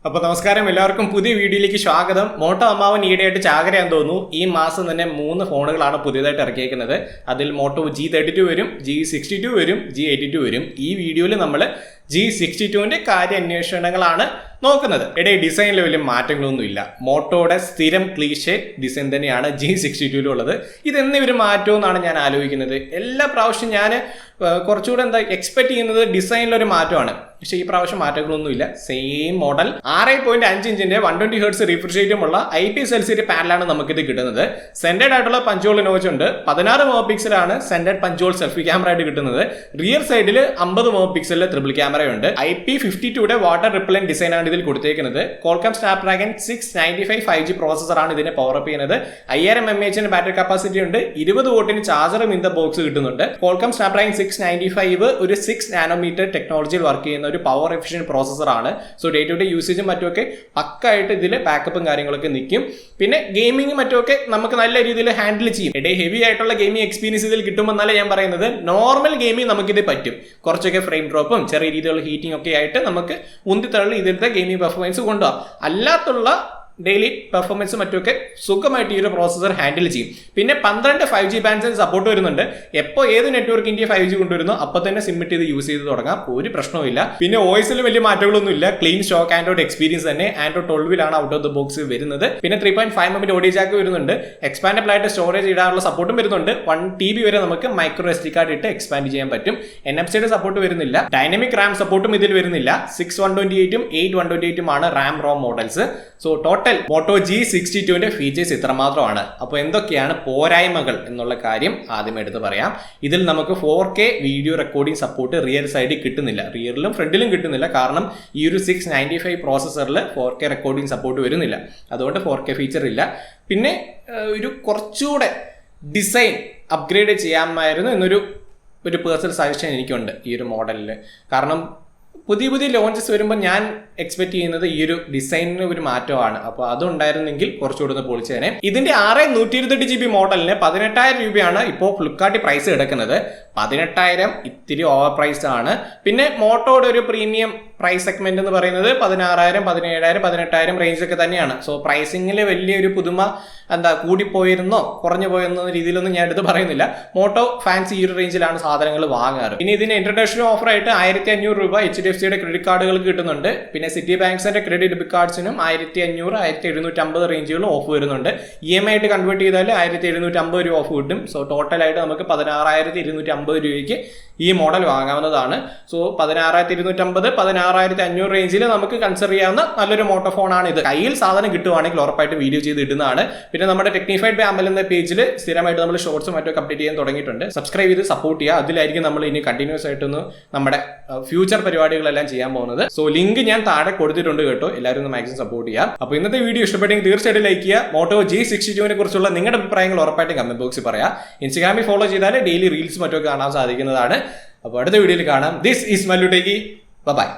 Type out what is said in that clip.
അപ്പോൾ നമസ്കാരം, എല്ലാവർക്കും പുതിയ വീഡിയോയിലേക്ക് സ്വാഗതം. മോട്ടോ അമ്മാവൻ ഈയിടെയായിട്ട് ചാകരയാന്ന് തോന്നുന്നു. ഈ മാസം തന്നെ 3 ഫോണുകളാണ് പുതിയതായിട്ട് ഇറക്കിയേക്കുന്നത്. അതിൽ മോട്ടോ G32 വരും, G62 വരും, G82 വരും. ഈ വീഡിയോയിൽ നമ്മൾ G62ന്റെ കാര്യാന്വേഷണങ്ങളാണ് നോക്കുന്നത്. ഡിസൈനിൽ വലിയ മാറ്റങ്ങളൊന്നുമില്ല. മോട്ടോയുടെ സ്ഥിരം ക്ലീഷേ ഡിസൈൻ തന്നെയാണ് G62 ഇതെന്ന് ഇവർ മാറ്റുമെന്നാണ് ഞാൻ ആലോചിക്കുന്നത്. എല്ലാ പ്രാവശ്യം ഞാൻ കുറച്ചുകൂടെ എക്സ്പെക്ട് ചെയ്യുന്നത് ഡിസൈനിലൊരു മാറ്റമാണ്. പക്ഷേ ഈ പ്രാവശ്യം മാറ്റങ്ങളൊന്നുമില്ല. സെയിം മോഡൽ 6.5 ഇഞ്ചിന്റെ 120 ഹെർട്സ് റിഫ്രഷ് റേറ്റുമുള്ള IPS LCD പാനലാണ് നമുക്കിത് കിട്ടുന്നത്. സെന്റഡ് ആയിട്ടുള്ള പഞ്ചോൾ നോച്ച് ഉണ്ട്. 16 മെഗാ പിക്സലാണ് സെന്റഡ് പഞ്ചോൾ സെൽഫി ക്യാമറ ആയിട്ട് കിട്ടുന്നത്. റിയർ സൈഡിൽ 50 മെഗാ പിക്സലിലെ ട്രിപ്പിൾ ക്യാമറയുണ്ട്. IP52യുടെ വാട്ടർ റിപ്പലന്റ് ഡിസൈൻ ആണ് ഇതിൽ കൊടുത്തേക്കുന്നത്. Qualcomm Snapdragon 695 5G പ്രോസസറാണ് ഇതിനെ പവർ അപ്പ് ചെയ്യുന്നത്. 5000 mAh ബാറ്ററി കപ്പാസിറ്റി ഉണ്ട്. 20 വോട്ടിന് ചാർജറും ഇൻ ദ ബോക്സ് കിട്ടുന്നുണ്ട്. Qualcomm Snapdragon 695 ഒരു 6 നാനോമീറ്റർ ടെക്നോളജിയിൽ വർക്ക് ചെയ്യുന്ന ഒരു പവർ എഫിഷ്യന്റ് പ്രോസസർ ആണ്. സോ ഡേ ടു ഡേ യൂസേജും മറ്റുമൊക്കെ പക്കായിട്ട് ഇതിൽ ബാക്കപ്പും കാര്യങ്ങളൊക്കെ നിൽക്കും. പിന്നെ ഗെയിമിംഗ് മറ്റുമൊക്കെ നമുക്ക് നല്ല രീതിയിൽ ഹാൻഡിൽ ചെയ്യും. ഹെവി ആയിട്ടുള്ള ഗെയിമിംഗ് എക്സ്പീരിയൻസ് ഇതിൽ കിട്ടുമെന്നല്ല ഞാൻ പറയുന്നത്. നോർമൽ ഗെയിമിംഗ് നമുക്കിത് പറ്റും. കുറച്ചൊക്കെ ഫ്രെയിം ഡ്രോപ്പും ചെറിയ രീതിയിലുള്ള ഹീറ്റിംഗ് ഒക്കെ ആയിട്ട് നമുക്ക് ഉന്തിത്തള്ളി ഇതിലത്തെ ഗെയിമിംഗ് പെർഫോമൻസ് കൊണ്ടുപോകാം. അല്ലാത്തുള്ള ഡെയിലി പെർഫോമൻസ് മറ്റുമൊക്കെ സുഖമായിട്ട് ഈ ഒരു പ്രോസസർ ഹാൻഡിൽ ചെയ്യും. പിന്നെ 12 5G ബാൻഡ്സിന് സപ്പോർട്ട് വരുന്നുണ്ട്. എപ്പോൾ ഏത് നെറ്റ്വർക്ക് ഇന്ത്യ 5G കൊണ്ടുവരുന്നോ അപ്പോൾ തന്നെ സിമ്മിറ്റ് ചെയ്ത് യൂസ് ചെയ്ത് തുടങ്ങാം. ഒരു പ്രശ്നവുമില്ല. പിന്നെ OS വലിയ മാറ്റങ്ങളൊന്നുമില്ല. ക്ലീൻ സ്റ്റോക്ക് ആൻഡ്രോയിഡ് എക്സ്പീരിയൻസ് തന്നെ. Android 12 out of the box വരുന്നത്. പിന്നെ 3.5mm ഓഡിയോ ജാക്ക് വരുന്നുണ്ട്. എക്സ്പാൻഡബിൾ ആയിട്ട് സ്റ്റോറേജ് ഇടാനുള്ള സപ്പോർട്ടും വരുന്നുണ്ട്. 1 TB വരെ നമുക്ക് മൈക്രോ SD കാർഡ് ഇട്ട് എക്സ്പാൻഡ് ചെയ്യാൻ പറ്റും. NFC സപ്പോർട്ട് വരുന്നില്ല. ഡൈനാമിക് റാം സപ്പോർട്ടും ഇതിൽ വരുന്നില്ല. 6 128ഉം 8 128ഉം ആണ് RAM ROM models. So total Moto G62ന്റെ ഫീച്ചേഴ്സ് ഇത്രമാത്രമാണ്. അപ്പോൾ എന്തൊക്കെയാണ് പോരായ്മകൾ എന്നുള്ള കാര്യം ആദ്യം എടുത്ത് പറയാം. ഇതിൽ നമുക്ക് 4K video recording support rear സൈഡിൽ കിട്ടുന്നില്ല. റിയറിലും ഫ്രണ്ടിലും കിട്ടുന്നില്ല. കാരണം ഈ ഒരു 695 പ്രോസസറിൽ 4K റെക്കോർഡിംഗ് സപ്പോർട്ട് വരുന്നില്ല. അതുകൊണ്ട് 4K ഫീച്ചർ ഇല്ല. പിന്നെ ഒരു കുറച്ചുകൂടെ ഡിസൈൻ അപ്ഗ്രേഡ് ചെയ്യാമായിരുന്നു എന്നൊരു പേഴ്സണൽ സജഷൻ എനിക്കുണ്ട് ഈ ഒരു മോഡലിൽ. കാരണം പുതിയ ലോഞ്ചസ് വരുമ്പോൾ ഞാൻ എക്സ്പെക്ട് ചെയ്യുന്നത് ഈ ഒരു ഡിസൈനിന് ഒരു മാറ്റമാണ്. അപ്പോൾ അതുണ്ടായിരുന്നെങ്കിൽ കുറച്ചുകൂടെ പൊളിച്ചേനെ. ഇതിന്റെ 128GB മോഡലിന് 18,000 രൂപയാണ് ഇപ്പോൾ ഫ്ലിപ്കാർട്ടിൽ പ്രൈസ് കിടക്കുന്നത്. 18,000 ഇത്തിരി ഓവർ പ്രൈസ് ആണ്. പിന്നെ മോട്ടോയുടെ ഒരു പ്രീമിയം പ്രൈസ് സെഗ്മെന്റ് എന്ന് പറയുന്നത് 16,000 17,000 18,000 റേഞ്ച് ഒക്കെ തന്നെയാണ്. സോ പ്രൈസിങ്ങിൽ വലിയൊരു പുതുമ കൂടിപ്പോയിരുന്നോ കുറഞ്ഞു പോയെന്ന രീതിയിലൊന്നും ഞാൻ എടുത്ത് പറയുന്നില്ല. മോട്ടോ ഫാൻസ് ഈ ഒരു റേഞ്ചിലാണ് സാധനങ്ങൾ വാങ്ങാറ്. ഇനി ഇതിന് ഇൻട്രൊഡക്ഷൻ ഓഫർ ആയിട്ട് 1,500 രൂപ HDFCയുടെ ക്രെഡിറ്റ് കാർഡുകൾക്ക് കിട്ടുന്നുണ്ട്. പിന്നെ സിറ്റി ബാങ്ക്സിന്റെ ക്രെഡിറ്റ് ഡെബിറ്റ് കാർഡ്സിനും 1,500 1,750 റേഞ്ചുകളും ഓഫ് വരുന്നുണ്ട്. EMI ആയിട്ട് കൺവേർട്ട് ചെയ്താൽ 1,750 രൂപ ഓഫ് കിട്ടും. സോ ടോട്ടലായിട്ട് നമുക്ക് 16,250 രൂപയ്ക്ക് ഈ മോഡൽ വാങ്ങാവുന്നതാണ്. സോ 16,250 16,500 റേഞ്ചിൽ നമുക്ക് കൺസിഡർ ചെയ്യാവുന്ന നല്ലൊരു മോട്ടോ ഫോണാണ് ഇത്. കയ്യിൽ സാധനം കിട്ടുവാണെങ്കിൽ ഉറപ്പായിട്ട് വീഡിയോ ചെയ്ത് ഇടുന്നതാണ്. പിന്നെ നമ്മുടെ ടെക്നിഫൈഡ് ബാമ്പൽ എന്ന പേജിൽ സ്ഥിരമായിട്ട് നമ്മൾ ഷോർട്സും മറ്റൊക്കെ അപ്ഡേറ്റ് ചെയ്യാൻ തുടങ്ങിയിട്ടുണ്ട്. സബ്സ്ക്രൈബ് ചെയ്ത് സപ്പോർട്ട് ചെയ്യുക. അതിലായിരിക്കും നമ്മൾ ഇനി കണ്ടിന്യൂസ് ആയിട്ടൊന്ന് നമ്മുടെ ഫ്യൂച്ചർ പരിപാടികളെല്ലാം ചെയ്യാൻ പോകുന്നത്. സോ ലിങ്ക് ഞാൻ താഴെ കൊടുത്തിട്ടുണ്ട് കേട്ടോ. എല്ലാവരും ഒന്ന് മാക്സിമം സപ്പോർട്ട് ചെയ്യാം. അപ്പോൾ ഇന്നത്തെ വീഡിയോ ഇഷ്ടപ്പെട്ടെങ്കിൽ തീർച്ചയായിട്ടും ലൈക്ക് ചെയ്യുക. മോട്ടോ G62നെ കുറിച്ചുള്ള നിങ്ങളുടെ അഭിപ്രായങ്ങൾ ഉറപ്പായിട്ട് കമന്റ് ബോക്സിൽ പറയാം. ഇൻസ്റ്റാഗ്രാമിൽ ഫോളോ ചെയ്താൽ ഡെയിലി റീൽസ് മറ്റൊക്കെ കാണാൻ സാധിക്കുന്നതാണ്. അപ്പോൾ അടുത്ത വീഡിയോയിൽ കാണാം. This is Mallu techie. By.